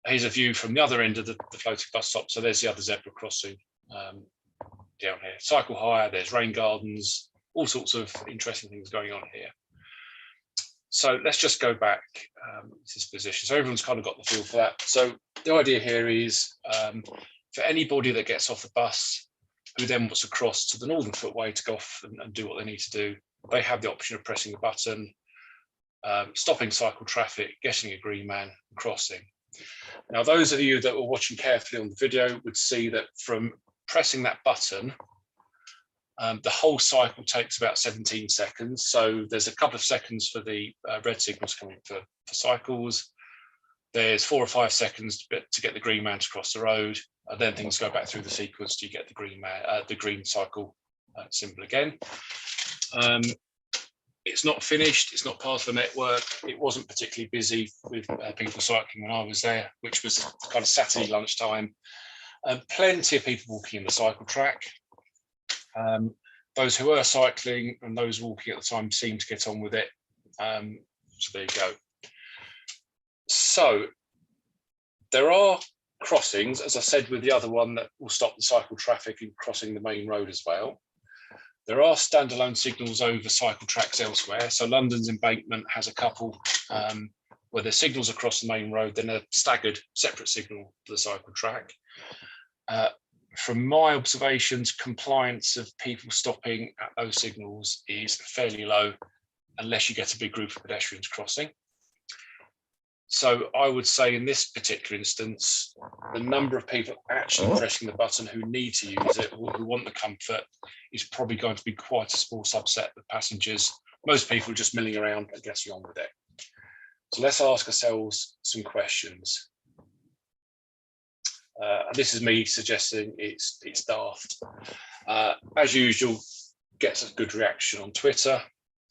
Here's a view from the other end of the floating bus stop. So there's the other zebra crossing down here. Cycle hire, there's rain gardens, all sorts of interesting things going on here. So let's just go back to this position. So everyone's kind of got the feel for that. So the idea here is for anybody that gets off the bus who then wants to cross to the northern footway to go off and do what they need to do, they have the option of pressing a button, stopping cycle traffic, getting a green man, and crossing. Now, those of you that were watching carefully on the video would see that from pressing that button, the whole cycle takes about 17 seconds. So there's a couple of seconds for the red signals coming for cycles. There's 4 or 5 seconds to get the green man to cross the road. Then things go back through the sequence to get the green man, the green cycle symbol again. It's not finished. It's not part of the network. It wasn't particularly busy with people cycling when I was there, which was kind of Saturday lunchtime. Plenty of people walking in the cycle track. Those who were cycling and those walking at the time seemed to get on with it. So there you go. So there are crossings, as I said, with the other one that will stop the cycle traffic in crossing the main road as well. There are standalone signals over cycle tracks elsewhere. So London's embankment has a couple where there's signals across the main road, then a staggered separate signal to the cycle track. From my observations, compliance of people stopping at those signals is fairly low unless you get a big group of pedestrians crossing. So I would say in this particular instance, the number of people actually pressing the button who need to use it, who want the comfort, is probably going to be quite a small subset of passengers. Most people are just milling around and getting on with it. So let's ask ourselves some questions. And this is me suggesting it's daft. As usual, gets a good reaction on Twitter,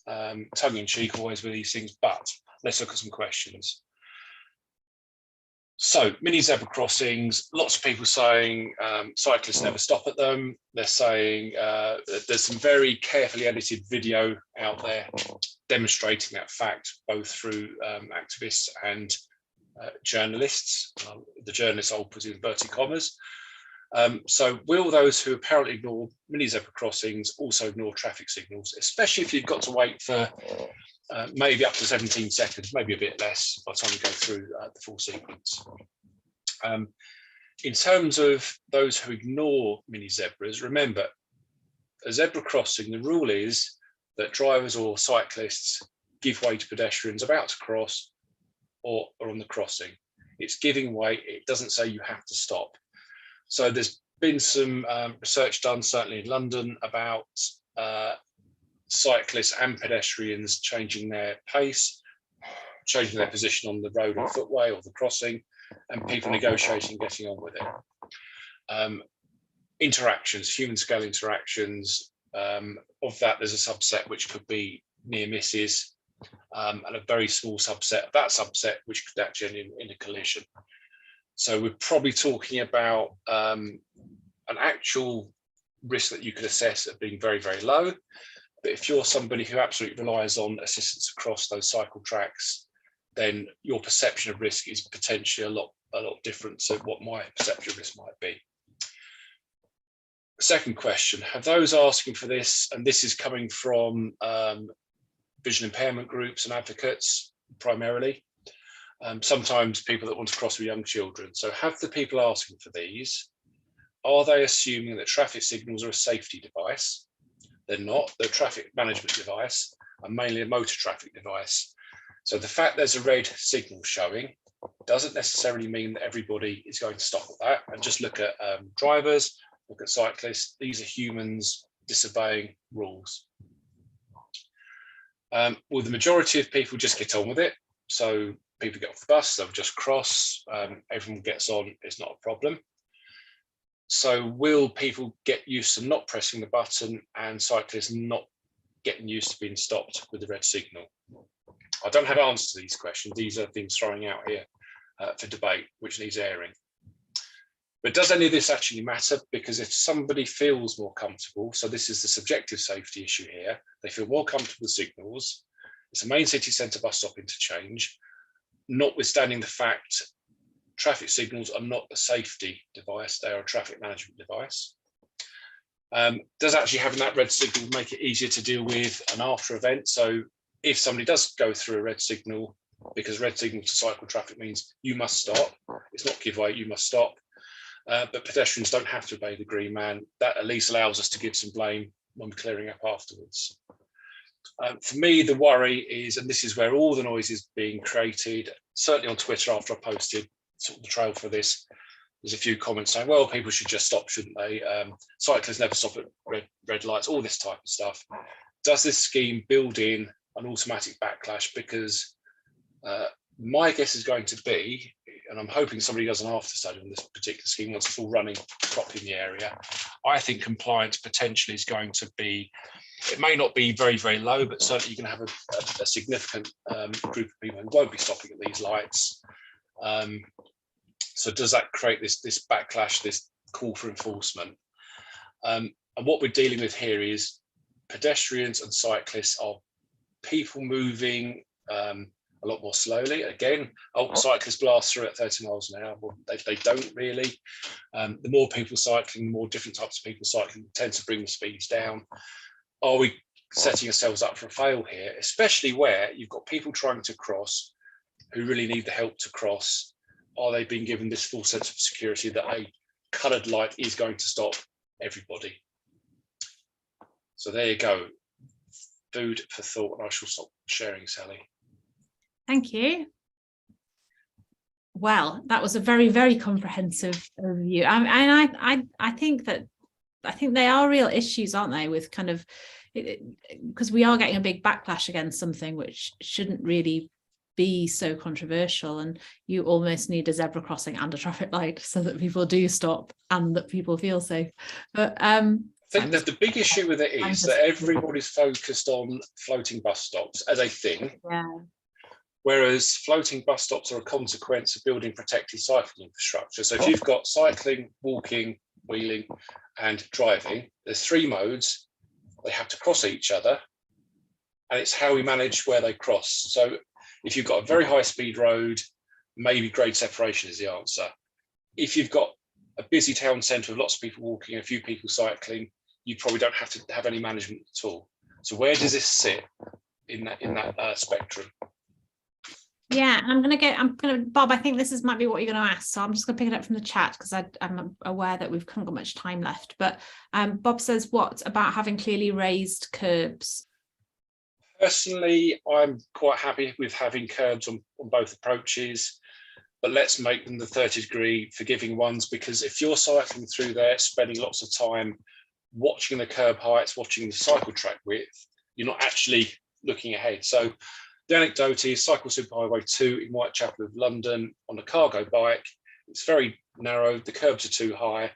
tongue in cheek always with these things, but let's look at some questions. So mini zebra crossings, lots of people saying cyclists never stop at them. They're saying there's some very carefully edited video out there demonstrating that fact, both through activists and journalists. The journalists I'll put in inverted commas. So will those who apparently ignore mini zebra crossings also ignore traffic signals, especially if you've got to wait for maybe up to 17 seconds, maybe a bit less by the time you go through the full sequence. In terms of those who ignore mini zebras, remember, a zebra crossing, the rule is that drivers or cyclists give way to pedestrians about to cross or on the crossing. It's giving way, it doesn't say you have to stop. So there's been some research done, certainly in London, about cyclists and pedestrians changing their pace, changing their position on the road or footway or the crossing, and people negotiating, getting on with it. Interactions, human scale interactions, of that there's a subset which could be near misses, and a very small subset of that subset which could actually end in a collision. So we're probably talking about an actual risk that you could assess at being very, very low. But if you're somebody who absolutely relies on assistance across those cycle tracks, then your perception of risk is potentially a lot different to what my perception of risk might be. Second question, have those asking for this, and this is coming from vision impairment groups and advocates primarily, sometimes people that want to cross with young children. So have the people asking for these, are they assuming that traffic signals are a safety device? They're not, they're a traffic management device, and mainly a motor traffic device. So the fact there's a red signal showing doesn't necessarily mean that everybody is going to stop at that. And just look at drivers, look at cyclists, these are humans disobeying rules. Will the majority of people just get on with it? So people get off the bus, they'll just cross, everyone gets on, it's not a problem. So will people get used to not pressing the button and cyclists not getting used to being stopped with the red signal? I don't have answers to these questions. These are things throwing out here for debate, which needs airing. But does any of this actually matter? Because if somebody feels more comfortable, so this is the subjective safety issue here, they feel more comfortable with signals, it's a main city centre bus stop interchange, notwithstanding the fact traffic signals are not a safety device, they are a traffic management device. Does actually having that red signal make it easier to deal with an after event? So if somebody does go through a red signal, because red signal to cycle traffic means you must stop, it's not give way, you must stop. But pedestrians don't have to obey the green man. That at least allows us to give some blame when we're clearing up afterwards. For me, the worry is, and this is where all the noise is being created, certainly on Twitter after I posted sort of the trail for this, there's a few comments saying, well, people should just stop, shouldn't they? Cyclists never stop at red lights, all this type of stuff. Does this scheme build in an automatic backlash? Because my guess is going to be, and I'm hoping somebody does an after study on this particular scheme once it's all running properly in the area, I think compliance potentially is going to be, it may not be very, very low, but certainly you're going to have a significant group of people who won't be stopping at these lights. So does that create this backlash, this call for enforcement? And what we're dealing with here is pedestrians and cyclists are people moving a lot more slowly. Again, cyclists blast through at 30 miles an hour. Well, they don't really. The more people cycling, the more different types of people cycling tend to bring the speeds down. Are we setting ourselves up for a fail here, especially where you've got people trying to cross who really need the help to cross? Are they being given this full sense of security that a coloured light is going to stop everybody? So there you go. Food for thought, and I shall stop sharing, Sally. Thank you. Well, that was a very, very comprehensive overview. I think they are real issues, aren't they, with kind of, because we are getting a big backlash against something which shouldn't really be so controversial, and you almost need a zebra crossing and a traffic light so that people do stop and that people feel safe. But I think that the big issue with it is that everybody's focused on floating bus stops as a thing. Yeah. Whereas floating bus stops are a consequence of building protected cycling infrastructure. So if you've got cycling, walking, wheeling, and driving, there's 3 modes. They have to cross each other, and it's how we manage where they cross. So if you've got a very high speed road, maybe grade separation is the answer. If you've got a busy town centre with lots of people walking and a few people cycling, you probably don't have to have any management at all. So where does this sit in that spectrum? Yeah, and Bob, I think this might be what you're going to ask. So I'm just going to pick it up from the chat because I'm aware that we've not got much time left. But Bob says, what about having clearly raised curbs? Personally, I'm quite happy with having curbs on both approaches, but let's make them the 30-degree forgiving ones, because if you're cycling through there, spending lots of time watching the curb heights, watching the cycle track width, you're not actually looking ahead. So the anecdote is cycle superhighway 2 in Whitechapel of London on a cargo bike. It's very narrow, the curbs are too high.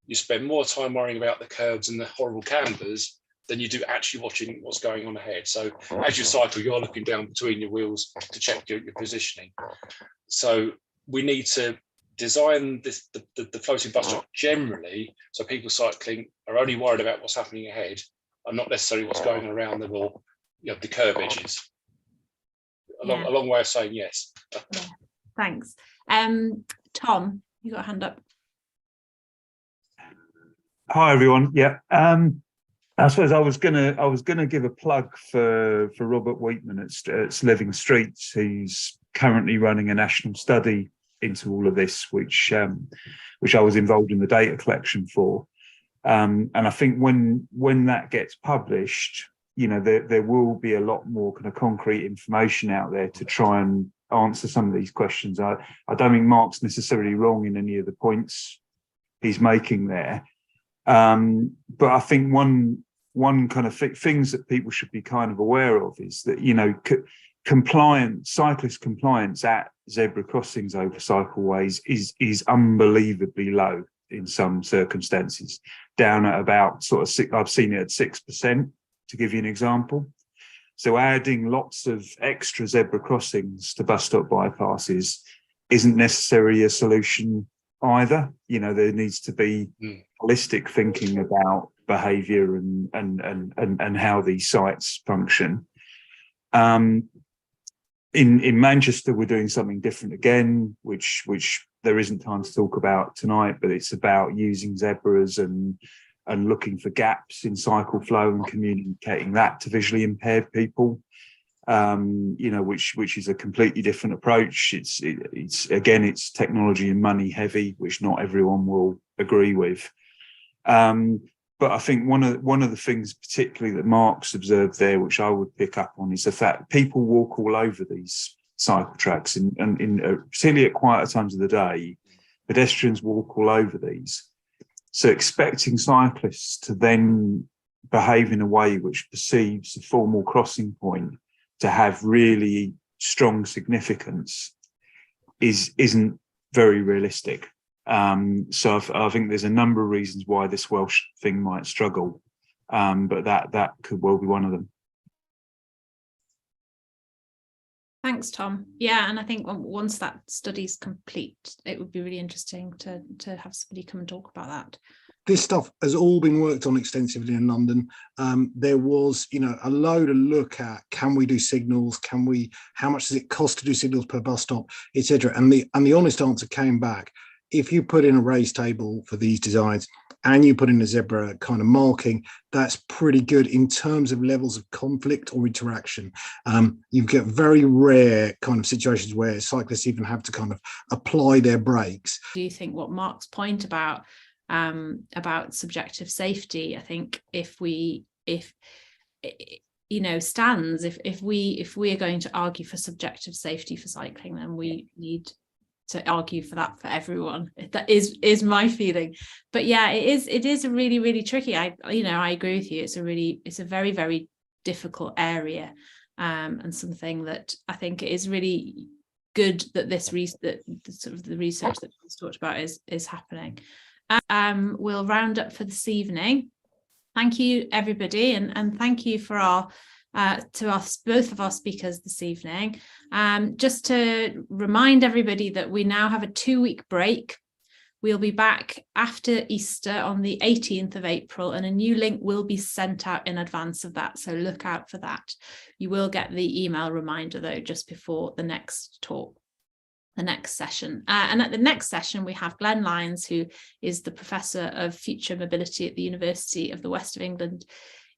You spend more time worrying about the curbs and the horrible cambers than you do actually watching what's going on ahead. So as you cycle, you're looking down between your wheels to check your positioning. So we need to design the floating bus stop generally so people cycling are only worried about what's happening ahead and not necessarily what's going around them or the curb edges. A long way of saying yes. Yeah, thanks. Tom, you got a hand up. Hi everyone. Yeah. I suppose I was gonna give a plug for Robert Wheatman at Living Streets, who's currently running a national study into all of this, which I was involved in the data collection for. And I think when that gets published, there will be a lot more kind of concrete information out there to try and answer some of these questions. I don't think Mark's necessarily wrong in any of the points he's making there. But I think one kind of things that people should be kind of aware of is that, cyclist compliance at zebra crossings over cycleways is unbelievably low in some circumstances, down at about I've seen it at 6%. To give you an example. So adding lots of extra zebra crossings to bus stop bypasses isn't necessarily a solution either. There needs to be holistic thinking about behaviour and how these sites function. In Manchester, we're doing something different again, which there isn't time to talk about tonight, but it's about using zebras and looking for gaps in cycle flow and communicating that to visually impaired people, which is a completely different approach. It's technology and money heavy, which not everyone will agree with. But I think one of the things particularly that Mark's observed there, which I would pick up on, is the fact people walk all over these cycle tracks, and particularly at quieter times of the day, pedestrians walk all over these. So expecting cyclists to then behave in a way which perceives a formal crossing point to have really strong significance isn't very realistic. So I think there's a number of reasons why this Welsh thing might struggle, but that could well be one of them. Thanks, Tom. Yeah, and I think once that study's complete, it would be really interesting to have somebody come and talk about that. This stuff has all been worked on extensively in London. There was, a load to look at. Can we do signals? How much does it cost to do signals per bus stop, etc.? And the honest answer came back. If you put in a raised table for these designs and you put in a zebra kind of marking, that's pretty good in terms of levels of conflict or interaction. You get very rare kind of situations where cyclists even have to kind of apply their brakes. Do you think what Mark's point about subjective safety, I think if we are going to argue for subjective safety for cycling, then we need argue for that for everyone. That is my feeling. But yeah, it is a really, really tricky. I agree with you. It's a very, very difficult area, and something that I think it is really good that the research that was talked about is happening. We'll round up for this evening. Thank you, everybody, and thank you for both of our speakers this evening. Just to remind everybody that we now have a 2-week break. We'll be back after Easter on the 18th of April, and a new link will be sent out in advance of that, so look out for that. You will get the email reminder though just before the next talk, the next session. And at the next session we have Glenn Lyons, who is the Professor of Future Mobility at the University of the West of England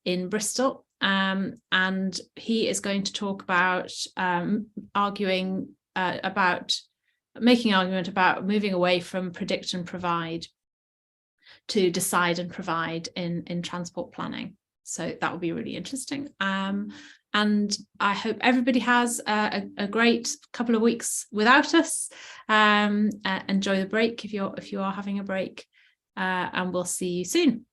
in Bristol, and he is going to talk about making argument about moving away from predict and provide to decide and provide in transport planning. So that will be really interesting. And I hope everybody has a great couple of weeks without us. Enjoy the break if you are having a break, and we'll see you soon.